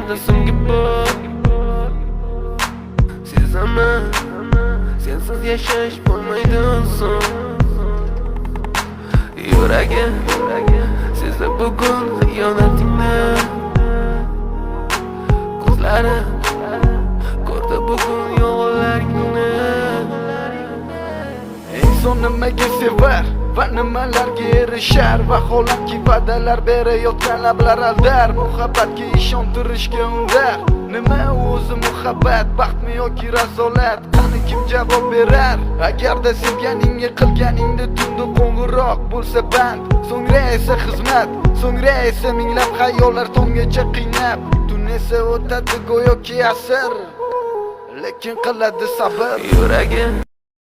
yanada so'nggi bor sezaman, sensiz yashash bo'lmaydi oson. Yuragim sezdi bugun xiyonatingni, ko'zlarim ko'rdi bugun yolg'onlaringni. Inson nimaga sevar va nimalarga erishar, vaholanki va'dalar berayotgan lablar aldar, muhabbatga ishontirishga undar. Nima o'zi muhabbat, baxtmi yoki razolat? Qani kim javob berar? Agarda sevganingga qilganingda tunda qo'ng'iroq bo'lsa band, so'ngra esa xizmat, so'ngra esa minglab xayollar tonggacha qiynab, tun esa o'tadi go'yoki asr, lekin qiladi sabr. Yuragim